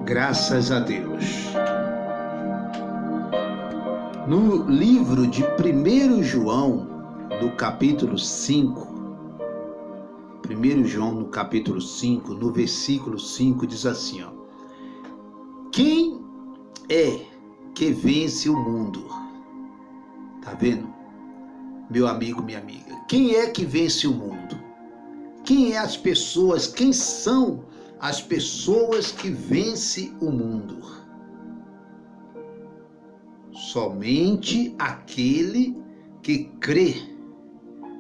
Graças a Deus. No livro de 1 João, no capítulo 5, 1 João no capítulo 5, no versículo 5, diz assim, ó: quem é que vence o mundo? Tá vendo? Meu amigo, minha amiga, quem é que vence o mundo? Quem é as pessoas, quem são as pessoas que vencem o mundo? Somente aquele que crê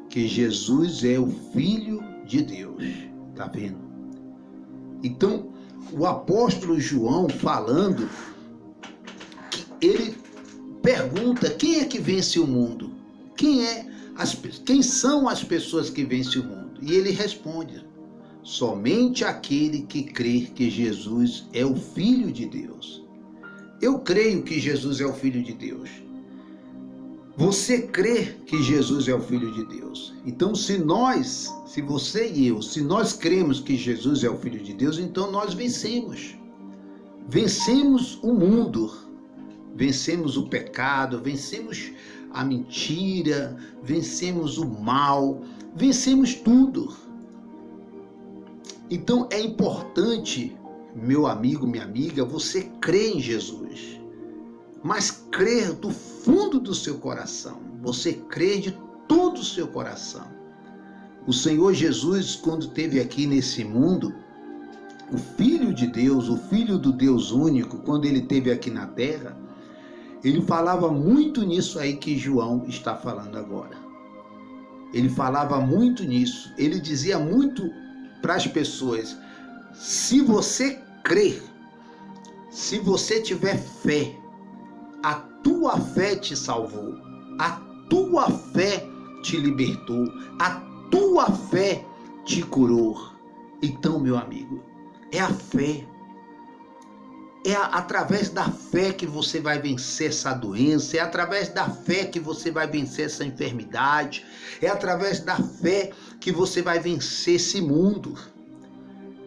que Jesus é o Filho de Deus. Tá vendo? Então, o apóstolo João falando, ele pergunta: quem é que vence o mundo? Quem são as pessoas que vencem o mundo? E ele responde: somente aquele que crê que Jesus é o Filho de Deus. Eu creio que Jesus é o Filho de Deus. Você crê que Jesus é o Filho de Deus. Então, se você e eu, se nós cremos que Jesus é o Filho de Deus, então nós vencemos. Vencemos o mundo, vencemos o pecado, vencemos a mentira, vencemos o mal, vencemos tudo. Então é importante, meu amigo, minha amiga, você crer em Jesus, mas crer do fundo do seu coração, você crer de todo o seu coração. O Senhor Jesus, quando esteve aqui nesse mundo, o Filho de Deus, o Filho do Deus único, quando ele esteve aqui na terra, ele falava muito nisso aí que João está falando agora. Ele falava muito nisso, ele dizia muito para as pessoas: se você crer, se você tiver fé, a tua fé te salvou, a tua fé te libertou, a tua fé te curou. Então, meu amigo, é a fé. É através da fé que você vai vencer essa doença, é através da fé que você vai vencer essa enfermidade, é através da fé que você vai vencer esse mundo.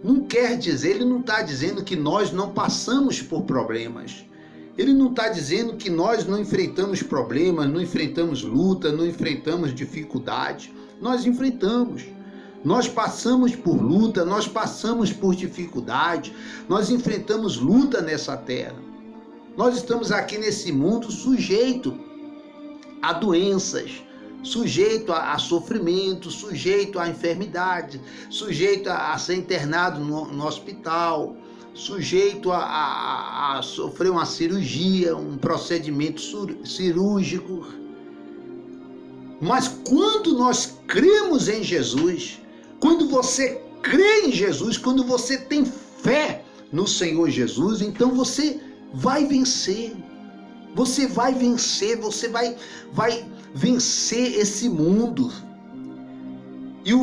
Não quer dizer, ele não está dizendo que nós não passamos por problemas. Ele não está dizendo que nós não enfrentamos problemas, não enfrentamos luta, não enfrentamos dificuldade. Nós enfrentamos. Nós passamos por luta, nós passamos por dificuldade, nós enfrentamos luta nessa terra. Nós estamos aqui nesse mundo sujeito a doenças, sujeito a sofrimento, sujeito a enfermidade, sujeito a ser internado no hospital, sujeito a sofrer uma cirurgia, um procedimento cirúrgico. Mas quando nós cremos em Jesus, quando você crê em Jesus, quando você tem fé no Senhor Jesus, então você vai vencer. Você vai vencer, você vai vencer esse mundo. E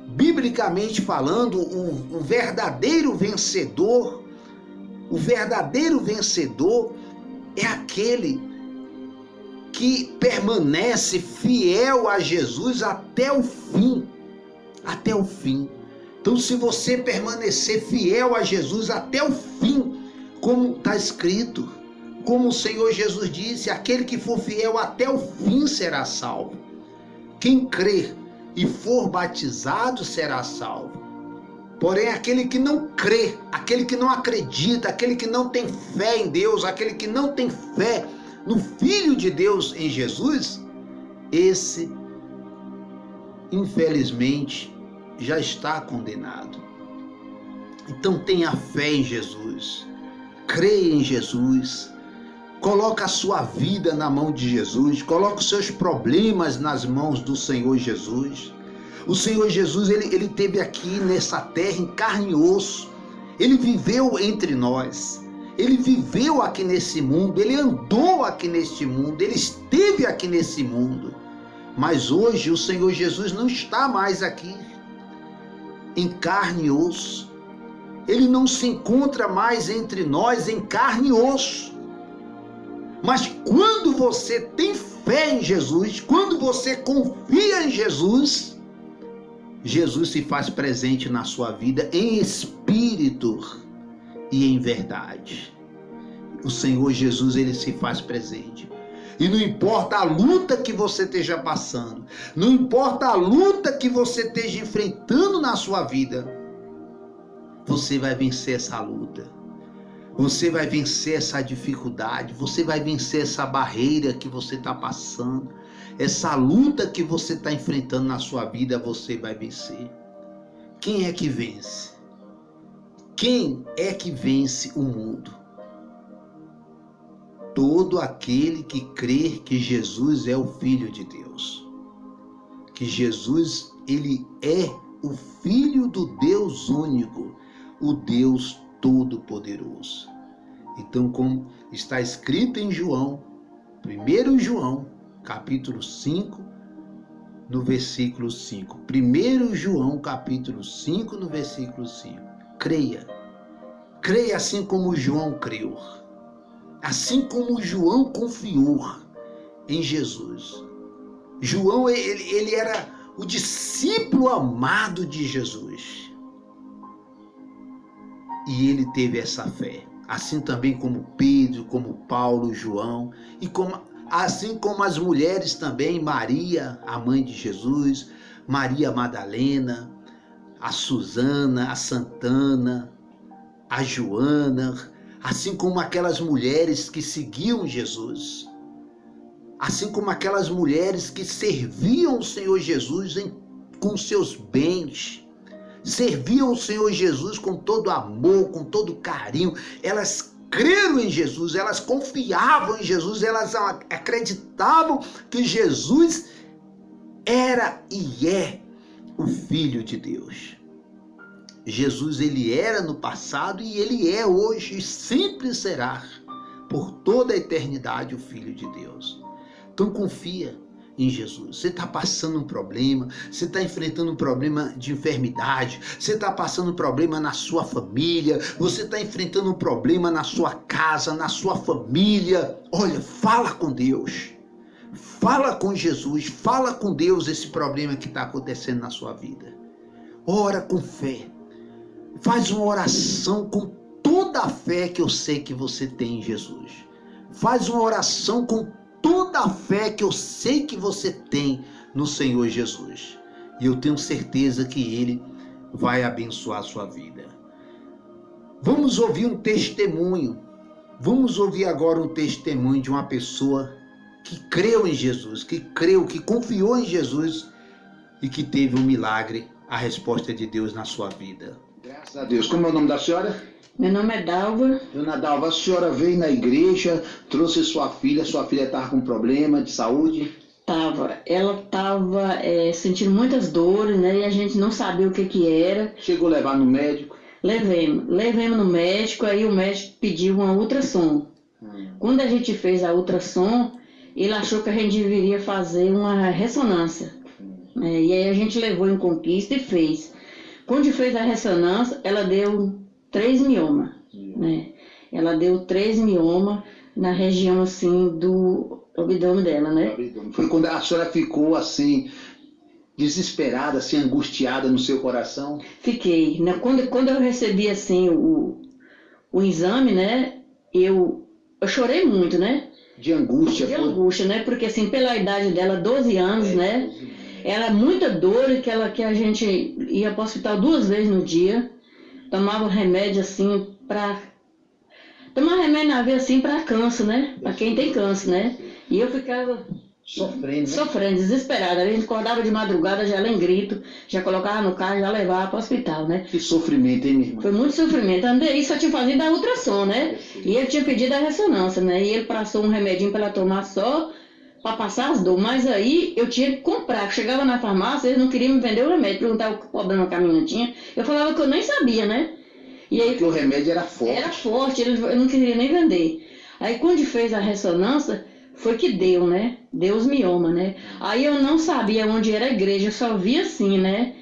biblicamente falando, o verdadeiro vencedor é aquele que permanece fiel a Jesus até o fim. Até o fim. Então, se você permanecer fiel a Jesus até o fim, como está escrito, como o Senhor Jesus disse, aquele que for fiel até o fim será salvo. Quem crer e for batizado será salvo. Porém, aquele que não crê, aquele que não acredita, aquele que não tem fé em Deus, aquele que não tem fé no Filho de Deus, em Jesus, esse, infelizmente, já está condenado. Então tenha fé em Jesus, creia em Jesus, coloca a sua vida na mão de Jesus, coloca os seus problemas nas mãos do Senhor Jesus. O Senhor Jesus, ele esteve aqui nessa terra em carne e osso, ele viveu entre nós, ele viveu aqui nesse mundo, ele andou aqui neste mundo, ele esteve aqui nesse mundo. Mas hoje o Senhor Jesus não está mais aqui em carne e osso. Ele não se encontra mais entre nós em carne e osso. Mas quando você tem fé em Jesus, quando você confia em Jesus, Jesus se faz presente na sua vida em espírito e em verdade. O Senhor Jesus, ele se faz presente. E não importa a luta que você esteja passando, não importa a luta que você esteja enfrentando na sua vida, você vai vencer essa luta. Você vai vencer essa dificuldade, você vai vencer essa barreira que você está passando, essa luta que você está enfrentando na sua vida, você vai vencer. Quem é que vence? Quem é que vence o mundo? Todo aquele que crê que Jesus é o Filho de Deus. Que Jesus, ele é o Filho do Deus único, o Deus Todo-Poderoso. Então, como está escrito em João, 1 João, capítulo 5, no versículo 5. 1 João, capítulo 5, no versículo 5. Creia. Creia assim como João creu. Assim como João confiou em Jesus. João, ele era o discípulo amado de Jesus. E ele teve essa fé, assim também como Pedro, como Paulo, João, e assim como as mulheres também, Maria, a mãe de Jesus, Maria Madalena, a Susana, a Santana, a Joana, assim como aquelas mulheres que seguiam Jesus, assim como aquelas mulheres que serviam o Senhor Jesus com seus bens, serviam o Senhor Jesus com todo amor, com todo carinho. Elas creram em Jesus, elas confiavam em Jesus, elas acreditavam que Jesus era e é o Filho de Deus. Jesus, ele era no passado e ele é hoje e sempre será por toda a eternidade o Filho de Deus. Então confia em Jesus. Você está passando um problema, você está enfrentando um problema de enfermidade, você está passando um problema na sua família, você está enfrentando um problema na sua casa, na sua família. Olha, fala com Deus, fala com Jesus, fala com Deus esse problema que está acontecendo na sua vida. Ora com fé, faz uma oração com toda a fé que eu sei que você tem em Jesus. Faz uma oração com toda a fé que eu sei que você tem no Senhor Jesus. E eu tenho certeza que Ele vai abençoar a sua vida. Vamos ouvir um testemunho. Vamos ouvir agora um testemunho de uma pessoa que creu em Jesus, que creu, que confiou em Jesus e que teve um milagre, a resposta de Deus na sua vida. Graças a Deus. Como é o nome da senhora? Meu nome é Dalva. Dona Dalva, a senhora veio na igreja, trouxe sua filha estava com problema de saúde? Ela estava sentindo muitas dores, né? E a gente não sabia o que era. Chegou a levar no médico? Levemos no médico, aí o médico pediu uma ultrassom. Quando a gente fez a ultrassom, ele achou que a gente deveria fazer uma ressonância. E aí a gente levou em Conquista e fez. Quando fez a ressonância, ela deu 3 miomas, né? Ela deu 3 miomas na região, assim, do abdômen dela, né? Foi quando a senhora ficou, assim, desesperada, assim, angustiada no seu coração? Fiquei, né? Quando eu recebi, assim, o exame, né? Eu chorei muito, né? De angústia? De angústia, né? Porque, assim, pela idade dela, 12 anos, né? Era muita dor que a gente ia para o hospital 2 vezes no dia. Tomava remédio assim tomar remédio na veia assim para câncer, né? Para quem tem câncer, né? E eu ficava sofrendo, desesperada. A gente acordava de madrugada, já lá em grito, já colocava no carro, já levava para o hospital, né? Que sofrimento, hein, minha irmã? Foi muito sofrimento. Andei, só tinha fazido a ultrassom, né? E ele tinha pedido a ressonância, né? E ele passou um remedinho para ela tomar só para passar as dores. Mas aí eu tinha que comprar. Chegava na farmácia, eles não queriam me vender o remédio, perguntavam o problema que a menina tinha. Eu falava que eu nem sabia, né? E aí, porque o remédio era forte. Era forte, eu não queria nem vender. Aí quando fez a ressonância, foi que deu, né? Deu os miomas, né? Aí eu não sabia onde era a igreja, eu só via assim, né?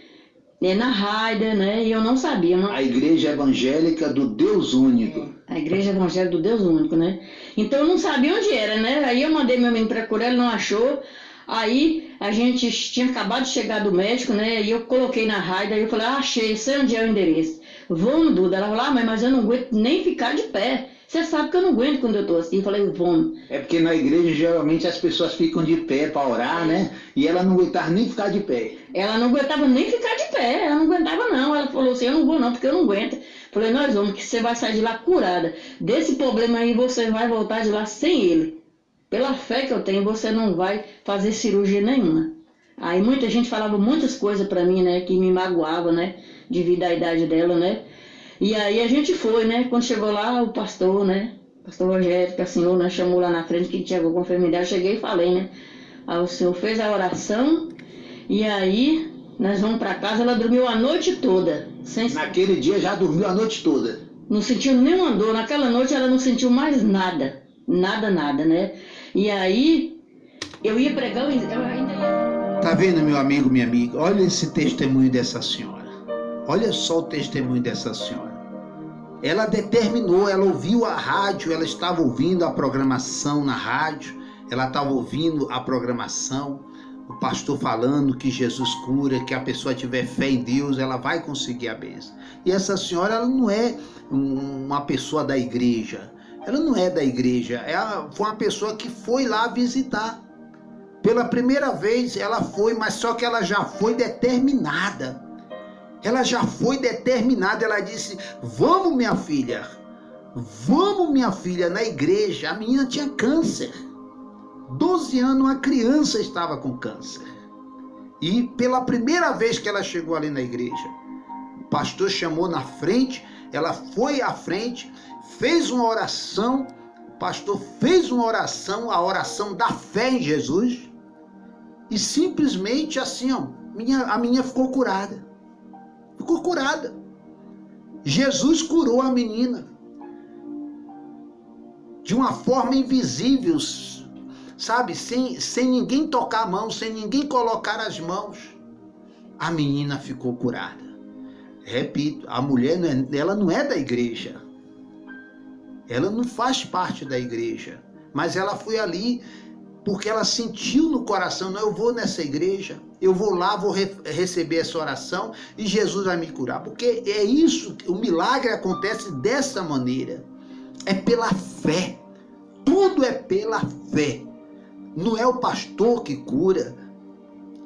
Na Raider, né? E eu não sabia. A Igreja Evangélica do Deus Único. A Igreja Evangélica do Deus Único, né? Então eu não sabia onde era, né? Aí eu mandei meu menino procurar, ele não achou. Aí a gente tinha acabado de chegar do médico, né? E eu coloquei na Raider, aí eu falei, achei, sei onde é o endereço. Vamos, Duda. Ela falou, mas eu não aguento nem ficar de pé. Você sabe que eu não aguento quando eu tô assim. Eu falei, vamos. É porque na igreja geralmente as pessoas ficam de pé para orar, né? E ela não aguentava nem ficar de pé. Ela não aguentava nem ficar de pé, ela não aguentava não. Ela falou assim, eu não vou não, porque eu não aguento. Falei, nós vamos, que você vai sair de lá curada. Desse problema aí você vai voltar de lá sem ele. Pela fé que eu tenho, você não vai fazer cirurgia nenhuma. Aí muita gente falava muitas coisas pra mim, né, que me magoava, né, devido à idade dela, né. E aí a gente foi, né, quando chegou lá o pastor, né, pastor Rogério, que a senhora, né, chamou lá na frente que tinha alguma enfermidade, eu cheguei e falei, né. Aí o senhor fez a oração e aí nós vamos pra casa, ela dormiu a noite toda. Naquele dia já dormiu a noite toda. Não sentiu nenhuma dor, naquela noite ela não sentiu mais nada, nada, né. E aí eu ia pregar, eu ainda ia... Tá vendo, meu amigo, minha amiga? Olha esse testemunho dessa senhora. Olha só o testemunho dessa senhora. Ela determinou, ela ouviu a rádio, ela estava ouvindo a programação na rádio, ela estava ouvindo a programação, o pastor falando que Jesus cura, que a pessoa tiver fé em Deus, ela vai conseguir a bênção. E essa senhora, ela não é uma pessoa da igreja. Ela não é da igreja. Ela foi uma pessoa que foi lá visitar. Pela primeira vez ela foi, mas só que ela já foi determinada. Ela já foi determinada. Ela disse, vamos minha filha, na igreja. A menina tinha câncer. 12 anos, uma criança estava com câncer. E pela primeira vez que ela chegou ali na igreja, o pastor chamou na frente, ela foi à frente, fez uma oração, o pastor fez uma oração, a oração da fé em Jesus, e simplesmente assim, ó, a menina ficou curada. Ficou curada. Jesus curou a menina de uma forma invisível, sabe? Sem ninguém tocar a mão, sem ninguém colocar as mãos. A menina ficou curada. Repito, a mulher, ela não é da igreja. Ela não faz parte da igreja. Mas ela foi ali porque ela sentiu no coração, não, eu vou nessa igreja, eu vou lá, vou receber essa oração e Jesus vai me curar. Porque é isso, o milagre acontece dessa maneira. É pela fé. Tudo é pela fé. Não é o pastor que cura,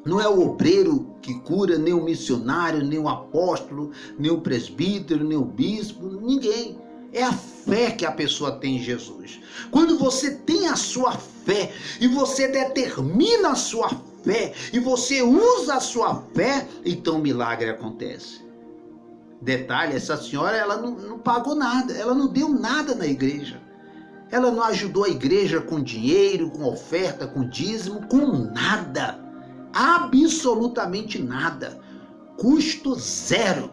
não é o obreiro que cura, nem o missionário, nem o apóstolo, nem o presbítero, nem o bispo, ninguém. É a fé que a pessoa tem em Jesus. Quando você tem a sua fé e você determina a sua fé e você usa a sua fé, então o milagre acontece. Detalhe, essa senhora, ela não pagou nada, ela não deu nada na igreja. Ela não ajudou a igreja com dinheiro, com oferta, com dízimo, com nada. Absolutamente nada. Custo zero.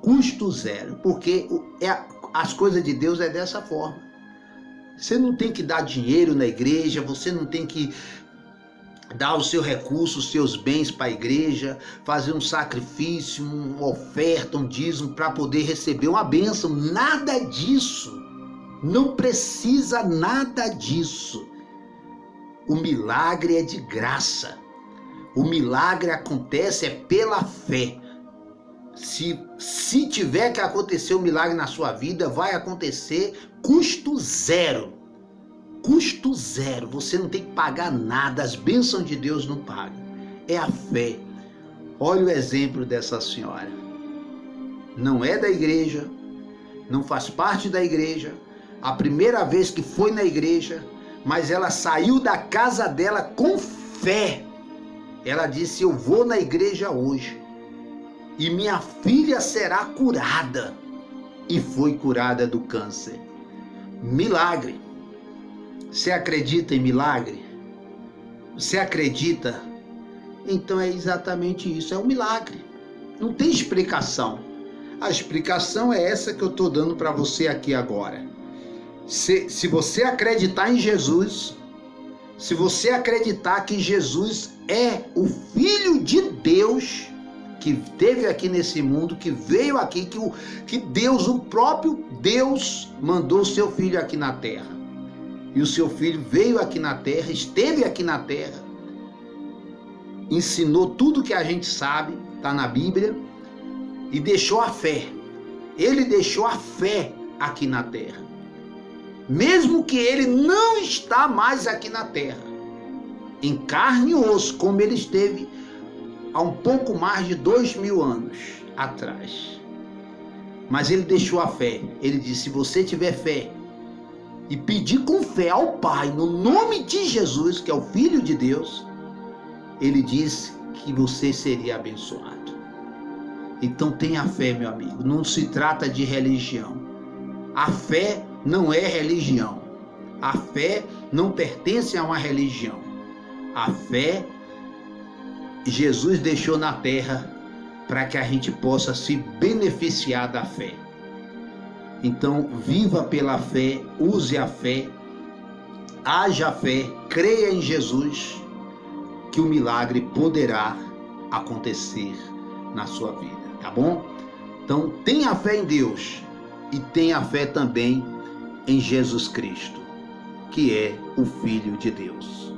Custo zero. Porque as coisas de Deus é dessa forma. Você não tem que dar dinheiro na igreja, você não tem que dar o seu recurso, os seus bens para a igreja, fazer um sacrifício, uma oferta, um dízimo para poder receber uma bênção. Nada disso. Não precisa nada disso. O milagre é de graça. O milagre acontece pela fé. Se tiver que acontecer um milagre na sua vida, vai acontecer custo zero. Custo zero. Você não tem que pagar nada. As bênçãos de Deus não pagam. É a fé. Olha o exemplo dessa senhora. Não é da igreja. Não faz parte da igreja. A primeira vez que foi na igreja, mas ela saiu da casa dela com fé. Ela disse, eu vou na igreja hoje e minha filha será curada. E foi curada do câncer. Milagre. Você acredita em milagre? Você acredita? Então é exatamente isso, é um milagre. Não tem explicação. A explicação é essa que eu estou dando para você aqui agora. Se você acreditar em Jesus, se você acreditar que Jesus é o Filho de Deus, que esteve aqui nesse mundo, que veio aqui, que Deus, o próprio Deus, mandou o seu Filho aqui na terra. E o seu Filho veio aqui na terra, esteve aqui na terra, ensinou tudo que a gente sabe, está na Bíblia, e deixou a fé. ele deixou a fé aqui na terra. Mesmo que ele não está mais aqui na terra, em carne e osso, como ele esteve há um pouco mais de 2000 anos atrás. Mas ele deixou a fé. Ele disse: se você tiver fé e pedir com fé ao Pai, no nome de Jesus, que é o Filho de Deus, ele disse que você seria abençoado. Então tenha fé, meu amigo. Não se trata de religião. A fé não é religião. A fé não pertence a uma religião. A fé, Jesus deixou na terra para que a gente possa se beneficiar da fé. Então, viva pela fé, use a fé, haja fé, creia em Jesus, que o milagre poderá acontecer na sua vida, tá bom? Então, tenha fé em Deus e tenha fé também em Jesus Cristo, que é o Filho de Deus.